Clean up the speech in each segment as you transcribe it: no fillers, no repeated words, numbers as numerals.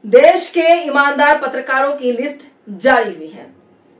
देश के ईमानदार पत्रकारों की लिस्ट जारी हुई है।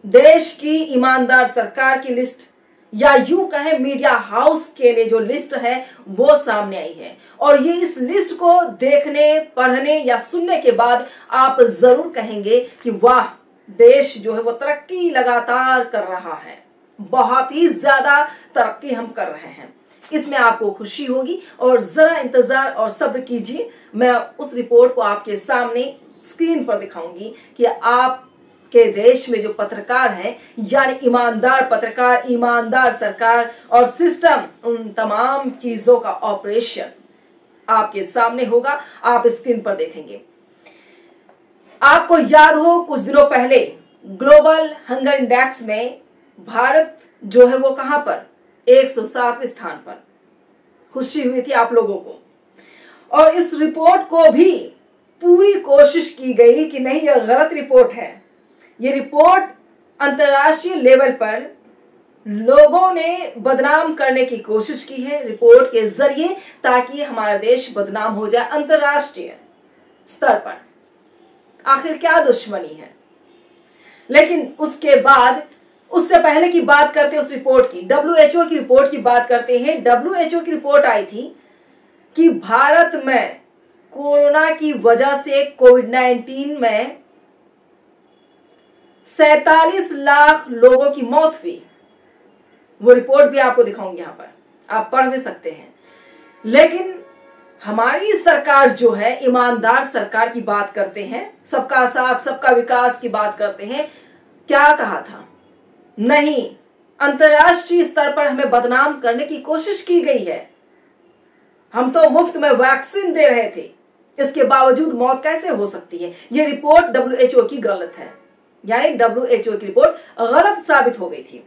देश की ईमानदार सरकार की लिस्ट या यूं कहें मीडिया हाउस के लिए जो लिस्ट है वो सामने आई है। और ये इस लिस्ट को देखने, पढ़ने या सुनने के बाद आप जरूर कहेंगे कि वाह, देश जो है वो तरक्की लगातार कर रहा है, बहुत ही ज्यादा तरक्की हम कर रहे हैं। इसमें आपको खुशी होगी और जरा इंतजार और सब्र कीजिए, मैं उस रिपोर्ट को आपके सामने स्क्रीन पर दिखाऊंगी कि आपके देश में जो पत्रकार हैं, यानी ईमानदार पत्रकार, ईमानदार सरकार और सिस्टम, उन तमाम चीजों का ऑपरेशन आपके सामने होगा, आप स्क्रीन पर देखेंगे। आपको याद हो कुछ दिनों पहले ग्लोबल हंगर इंडेक्स में भारत जो है वो कहां पर, 107वें स्थान पर। खुशी हुई थी आप लोगों को। और इस रिपोर्ट को भी पूरी कोशिश की गई कि नहीं, यह गलत रिपोर्ट है। यह रिपोर्ट अंतर्राष्ट्रीय लेवल पर लोगों ने बदनाम करने की कोशिश की है रिपोर्ट के जरिए, ताकि हमारा देश बदनाम हो जाए अंतर्राष्ट्रीय स्तर पर। आखिर क्या दुश्मनी है? लेकिन उसके बाद, उससे पहले की बात करते हैं उस रिपोर्ट की, WHO की रिपोर्ट की बात करते हैं। WHO की रिपोर्ट आई थी कि भारत में कोरोना की वजह से कोविड-19 में 47 लाख लोगों की मौत हुई। वो रिपोर्ट भी आपको दिखाऊंगी, यहां पर आप पढ़ भी सकते हैं। लेकिन हमारी सरकार जो है, ईमानदार सरकार की बात करते हैं, सबका साथ सबका विकास की बात करते हैं। क्या कहा था? नहीं, अंतर्राष्ट्रीय स्तर पर हमें बदनाम करने की कोशिश की गई है। हम तो मुफ्त में वैक्सीन दे रहे थे, इसके बावजूद मौत कैसे हो सकती है? यह रिपोर्ट WHO की गलत है, यानी WHO की रिपोर्ट गलत साबित हो गई थी।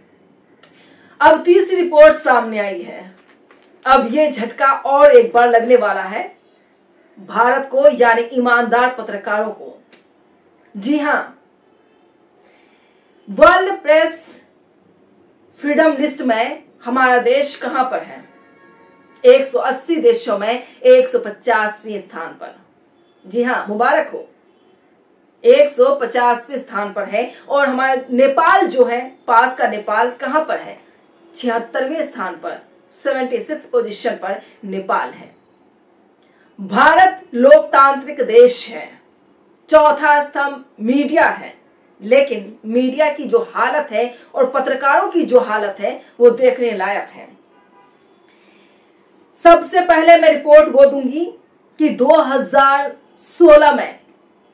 अब तीसरी रिपोर्ट सामने आई है। अब यह झटका और एक बार लगने वाला है भारत को, यानी ईमानदार पत्रकारों को। जी हां, वर्ल्ड प्रेस फ्रीडम लिस्ट में हमारा देश कहां पर है? 180 देशों में 150वें स्थान पर। जी हां, मुबारक हो, 150वें स्थान पर है। और हमारा नेपाल जो है, पास का नेपाल कहां पर है? 76वें स्थान पर, 76 पोजीशन पर नेपाल है। भारत लोकतांत्रिक देश है, चौथा स्तंभ मीडिया है। लेकिन मीडिया की जो हालत है और पत्रकारों की जो हालत है वो देखने लायक है। सबसे पहले मैं रिपोर्ट वो दूंगी कि 2016 में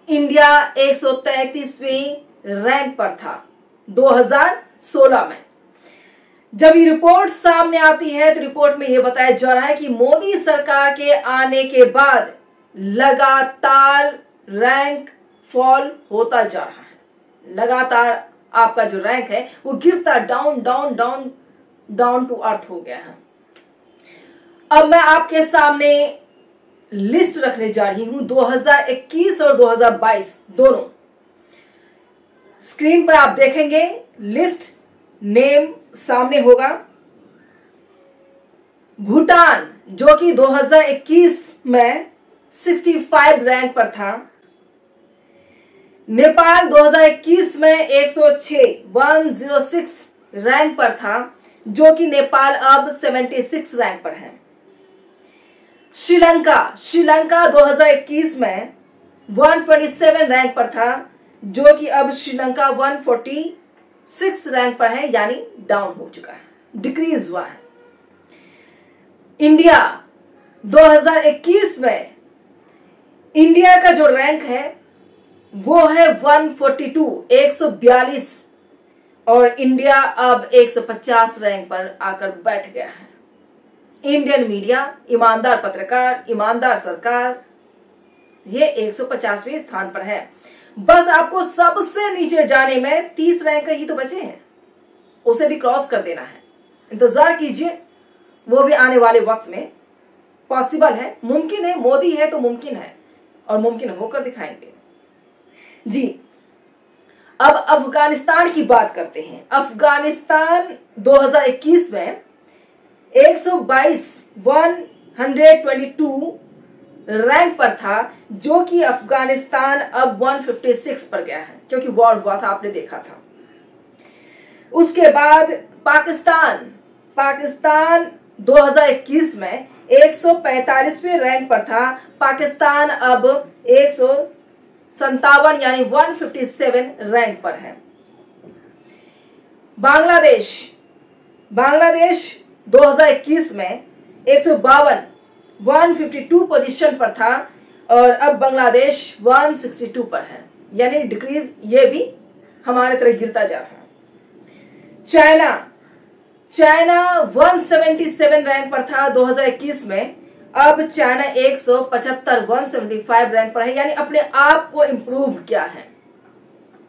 इंडिया 133वीं रैंक पर था। 2016 में जब ये रिपोर्ट सामने आती है तो रिपोर्ट में यह बताया जा रहा है कि मोदी सरकार के आने के बाद लगातार रैंक फॉल होता जा रहा है। लगातार आपका जो रैंक है वो गिरता, down down down down to earth हो गया है। अब मैं आपके सामने लिस्ट रखने जा रही हूं 2021 और 2022 दोनों। स्क्रीन पर आप देखेंगे लिस्ट, नेम सामने होगा। भूटान जो कि 2021 में 65 रैंक पर था। नेपाल 2021 में 106 रैंक पर था, जो कि नेपाल अब 76 रैंक पर है। श्रीलंका 2021 में 127 रैंक पर था, जो कि अब श्रीलंका 146 रैंक पर है, यानी डाउन हो चुका है, डिक्रीज हुआ है। इंडिया 2021 में इंडिया का जो रैंक है वो है 142 और इंडिया अब 150 रैंक पर आकर बैठ गया है। इंडियन मीडिया, ईमानदार पत्रकार, ईमानदार सरकार, ये 150वें स्थान पर है। बस आपको सबसे नीचे जाने में 30 रैंक ही तो बचे हैं, उसे भी क्रॉस कर देना है। इंतजार कीजिए, वो भी आने वाले वक्त में पॉसिबल है, मुमकिन है। मोदी है तो मुमकिन है और मुमकिन होकर दिखाएंगे। जी, अब अफगानिस्तान की बात करते हैं। अफगानिस्तान 2021 में 122 रैंक पर था, जो कि अफगानिस्तान अब 156 पर गया है, क्योंकि वॉर हुआ था, आपने देखा था। उसके बाद पाकिस्तान 2021 में 145वें रैंक पर था। पाकिस्तान अब 157 यानी 157 रैंक पर है। बांग्लादेश 2021 में 152 पोजीशन पर था और अब बांग्लादेश 162 पर है, यानी डिक्रीज ये भी हमारे तरह गिरता जा रहा है। चाइना 177 रैंक पर था 2021 में, अब चाइना 175 रैंक पर है, यानी अपने आप को इम्प्रूव किया है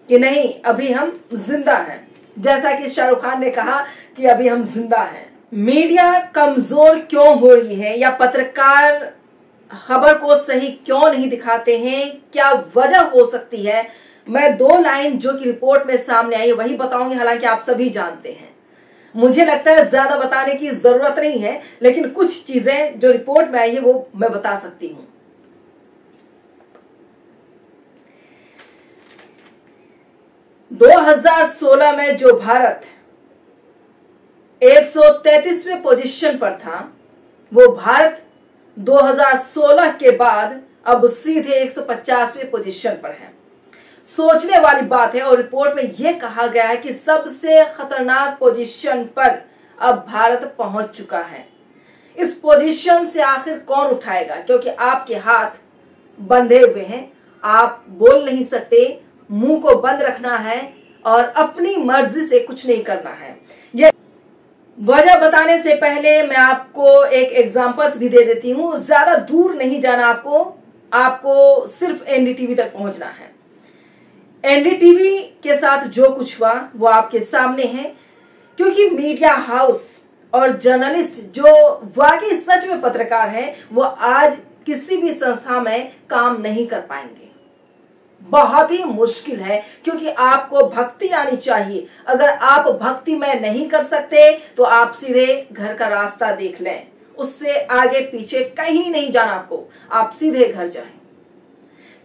कि नहीं, अभी हम जिंदा हैं। जैसा कि शाहरुख खान ने कहा कि अभी हम जिंदा हैं। मीडिया कमजोर क्यों हो रही है, या पत्रकार खबर को सही क्यों नहीं दिखाते हैं, क्या वजह हो सकती है, मैं 2 लाइन जो कि रिपोर्ट में सामने आई वही बताऊंगी। हालांकि आप सभी जानते हैं, मुझे लगता है ज्यादा बताने की जरूरत नहीं है, लेकिन कुछ चीजें जो रिपोर्ट में आई है वो मैं बता सकती हूं। दो 2016 में जो भारत 133वें पोजीशन पर था, वो भारत 2016 के बाद अब सीधे 150वें पोजीशन पर है। सोचने वाली बात है, और रिपोर्ट में यह कहा गया है कि सबसे खतरनाक पोजीशन पर अब भारत पहुंच चुका है। इस पोजीशन से आखिर कौन उठाएगा, क्योंकि आपके हाथ बंधे हुए हैं, आप बोल नहीं सकते, मुंह को बंद रखना है और अपनी मर्जी से कुछ नहीं करना है। यह वजह बताने से पहले मैं आपको एक एग्जांपल्स भी दे देती हूं। ज्यादा दूर नहीं जाना, आपको सिर्फ एनडीटीवी तक पहुंचना है। एनडीटीवी के साथ जो कुछ हुआ वो आपके सामने है, क्योंकि मीडिया हाउस और जर्नलिस्ट जो वाकई सच में पत्रकार हैं, वो आज किसी भी संस्था में काम नहीं कर पाएंगे। बहुत ही मुश्किल है, क्योंकि आपको भक्ति आनी चाहिए। अगर आप भक्ति में नहीं कर सकते तो आप सीधे घर का रास्ता देख लें, उससे आगे पीछे कहीं नहीं जाना आपको, आप सीधे घर जाएं।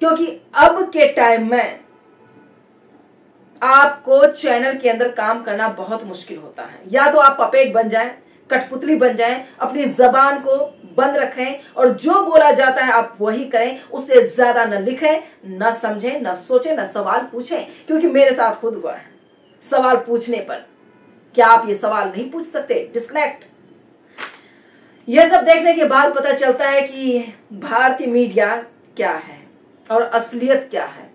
क्योंकि अब के टाइम में आपको चैनल के अंदर काम करना बहुत मुश्किल होता है। या तो आप पपेट बन जाएं, कठपुतली बन जाएं, अपनी जबान को बंद रखें और जो बोला जाता है आप वही करें, उससे ज्यादा न लिखें, न समझें, न सोचें, न सवाल पूछें। क्योंकि मेरे साथ खुद हुआ है, सवाल पूछने पर क्या आप ये सवाल नहीं पूछ सकते, डिस्कनेक्ट। यह सब देखने के बाद पता चलता है कि भारतीय मीडिया क्या है और असलियत क्या है।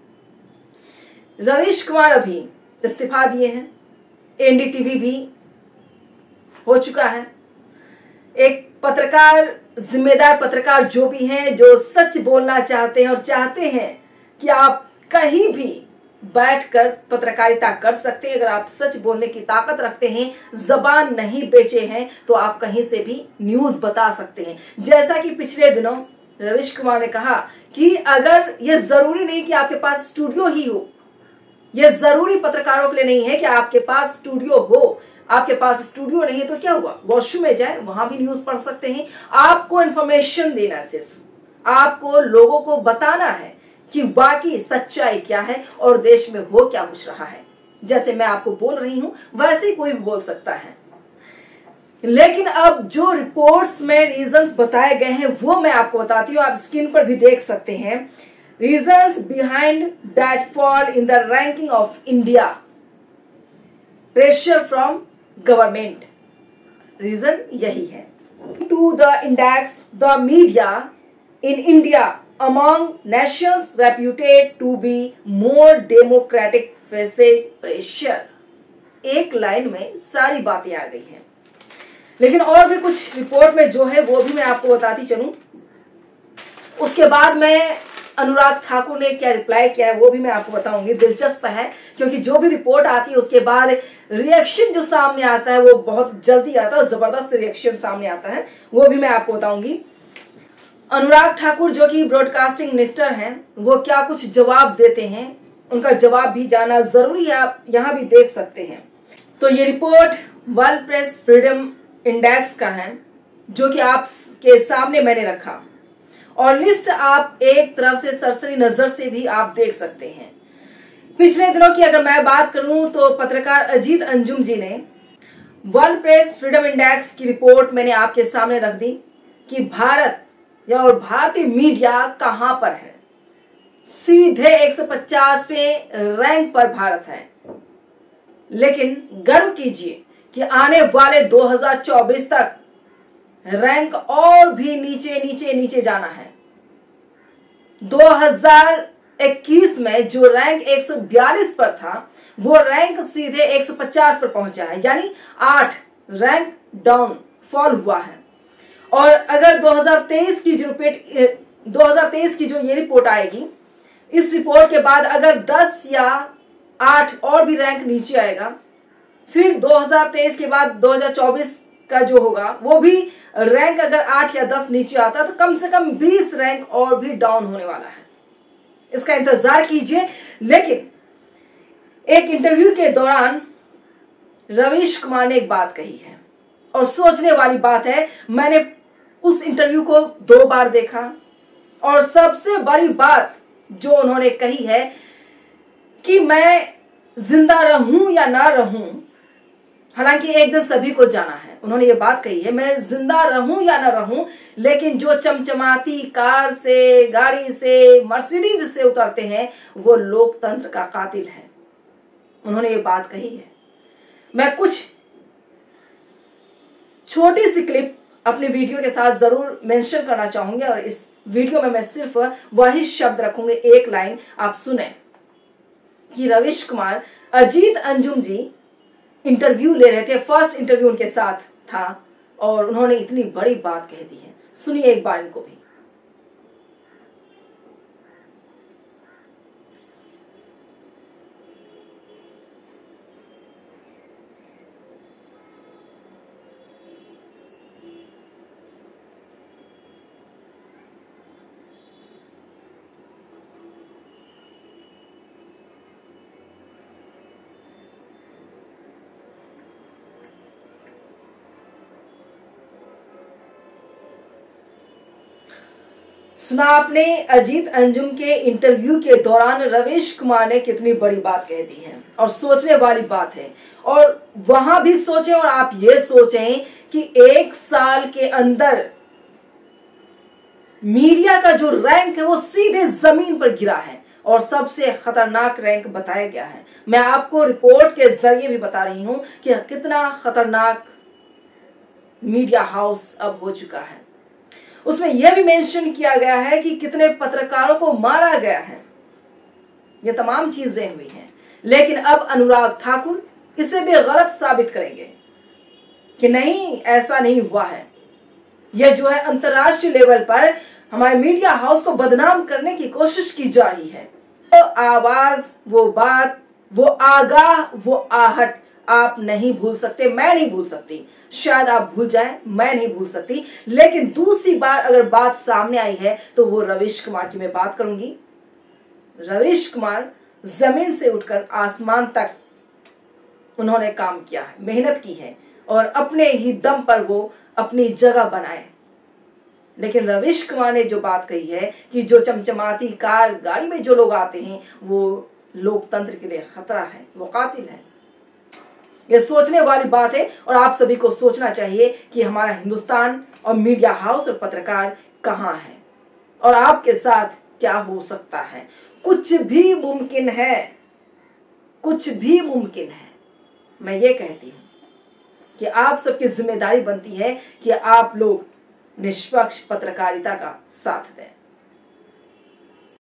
रवीश कुमार अभी इस्तीफा दिए हैं, एनडीटीवी भी हो चुका है। एक पत्रकार, जिम्मेदार पत्रकार जो भी हैं, जो सच बोलना चाहते हैं और चाहते हैं कि आप कहीं भी बैठकर पत्रकारिता कर सकते हैं, अगर आप सच बोलने की ताकत रखते हैं, जबान नहीं बेचे हैं, तो आप कहीं से भी न्यूज बता सकते हैं। जैसा कि पिछले दिनों रवीश कुमार ने कहा कि अगर ये जरूरी नहीं कि आपके पास स्टूडियो ही हो, यह जरूरी पत्रकारों के लिए नहीं है कि आपके पास स्टूडियो हो। आपके पास स्टूडियो नहीं है तो क्या हुआ, वॉशरूम में जाए, वहां भी न्यूज पढ़ सकते हैं। आपको इंफॉर्मेशन देना, सिर्फ आपको लोगों को बताना है कि बाकी सच्चाई क्या है और देश में हो क्या कुछ रहा है। जैसे मैं आपको बोल रही हूं वैसे ही कोई भी बोल सकता है। लेकिन अब जो रिपोर्ट्स में रीजंस बताए गए हैं वो मैं आपको बताती हूँ, आप स्क्रीन पर भी देख सकते हैं। Reasons behind that fall in the ranking of India, pressure from government. Reason यही है। To the index, the media in India among nations reputed to be more democratic faces pressure. एक लाइन में सारी बातें आ गई हैं, लेकिन और भी कुछ रिपोर्ट में जो है वो भी मैं आपको बताती चलूं। उसके बाद मैं अनुराग ठाकुर ने क्या रिप्लाई किया है वो भी मैं आपको बताऊंगी। दिलचस्प है, क्योंकि जो भी रिपोर्ट आती है उसके बाद रिएक्शन जो सामने आता है वो बहुत जल्दी आता है, जबरदस्त रिएक्शन सामने आता है, वो भी मैं आपको बताऊंगी। अनुराग ठाकुर जो कि ब्रॉडकास्टिंग मिनिस्टर हैं, वो क्या कुछ जवाब देते हैं, उनका जवाब भी जानना जरूरी है, आप यहां भी देख सकते हैं। तो ये report world press freedom index का है, जो कि आपके सामने मैंने रखा। और लिस्ट आप एक तरफ से सरसरी नजर से भी आप देख सकते हैं। पिछले दिनों की अगर मैं बात करूं तो पत्रकार अजीत अंजुम जी ने वर्ल्ड प्रेस फ्रीडम इंडेक्स की रिपोर्ट मैंने आपके सामने रख दी कि भारत या और भारतीय मीडिया कहां पर है। सीधे 150 पे रैंक पर भारत है। लेकिन गर्व कीजिए कि आने वाले 2024 तक रैंक और भी नीचे नीचे नीचे जाना है। 2021 में जो रैंक 142 पर था वो रैंक सीधे 150 पर पहुंचा है, यानी 8 रैंक डाउन फॉल हुआ है। और अगर 2023 की जो ये रिपोर्ट आएगी, इस रिपोर्ट के बाद अगर 10 या 8 और भी रैंक नीचे आएगा, फिर 2023 के बाद 2024 का जो होगा वो भी रैंक अगर 8 या 10 नीचे आता तो कम से कम 20 रैंक और भी डाउन होने वाला है। इसका इंतजार कीजिए। लेकिन एक इंटरव्यू के दौरान रवीश कुमार ने एक बात कही है और सोचने वाली बात है। मैंने उस इंटरव्यू को 2 बार देखा और सबसे बड़ी बात जो उन्होंने कही है कि मैं जिंदा रहूं या ना रहूं, हालांकि एक दिन सभी को जाना है, उन्होंने ये बात कही है, मैं जिंदा रहूं या ना रहूं, लेकिन जो चमचमाती कार से, गाड़ी से, मर्सिडीज से उतरते हैं वो लोकतंत्र का कातिल है। उन्होंने ये बात कही है। मैं कुछ छोटी सी क्लिप अपने वीडियो के साथ जरूर मेंशन करना चाहूंगी और इस वीडियो में मैं सिर्फ वही शब्द रखूंगी, एक लाइन आप सुने कि रवीश कुमार अजीत अंजुम जी इंटरव्यू ले रहे थे, फर्स्ट इंटरव्यू उनके साथ था और उन्होंने इतनी बड़ी बात कह दी है। सुनिए एक बार इनको भी। सुना आपने अजीत अंजुम के इंटरव्यू के दौरान रवीश कुमार ने कितनी बड़ी बात कह दी है और सोचने वाली बात है। और वहां भी सोचें और आप ये सोचें कि 1 साल के अंदर मीडिया का जो रैंक है वो सीधे जमीन पर गिरा है और सबसे खतरनाक रैंक बताया गया है। मैं आपको रिपोर्ट के जरिए भी बता रही हूं कि कितना खतरनाक मीडिया हाउस अब हो चुका है। उसमें यह भी मेंशन किया गया है कि कितने पत्रकारों को मारा गया है। ये तमाम चीजें हुई हैं, लेकिन अब अनुराग ठाकुर इसे भी गलत साबित करेंगे कि नहीं, ऐसा नहीं हुआ है। यह जो है अंतर्राष्ट्रीय लेवल पर हमारे मीडिया हाउस को बदनाम करने की कोशिश की जा रही है। वो आवाज, वो बात, वो आगाह, वो आहट आप नहीं भूल सकते, मैं नहीं भूल सकती, शायद आप भूल जाएं, मैं नहीं भूल सकती। लेकिन दूसरी बार अगर बात सामने आई है तो वो रवीश कुमार की मैं बात करूंगी। रवीश कुमार जमीन से उठकर आसमान तक उन्होंने काम किया है, मेहनत की है और अपने ही दम पर वो अपनी जगह बनाए। लेकिन रवीश कुमार ने जो बात कही है कि जो चमचमाती कार, गाड़ी में जो लोग आते हैं वो लोकतंत्र के लिए खतरा है, वो कातिल है। ये सोचने वाली बात है और आप सभी को सोचना चाहिए कि हमारा हिंदुस्तान और मीडिया हाउस और पत्रकार कहां है और आपके साथ क्या हो सकता है। कुछ भी मुमकिन है, कुछ भी मुमकिन है। मैं ये कहती हूं कि आप सबकी जिम्मेदारी बनती है कि आप लोग निष्पक्ष पत्रकारिता का साथ दें।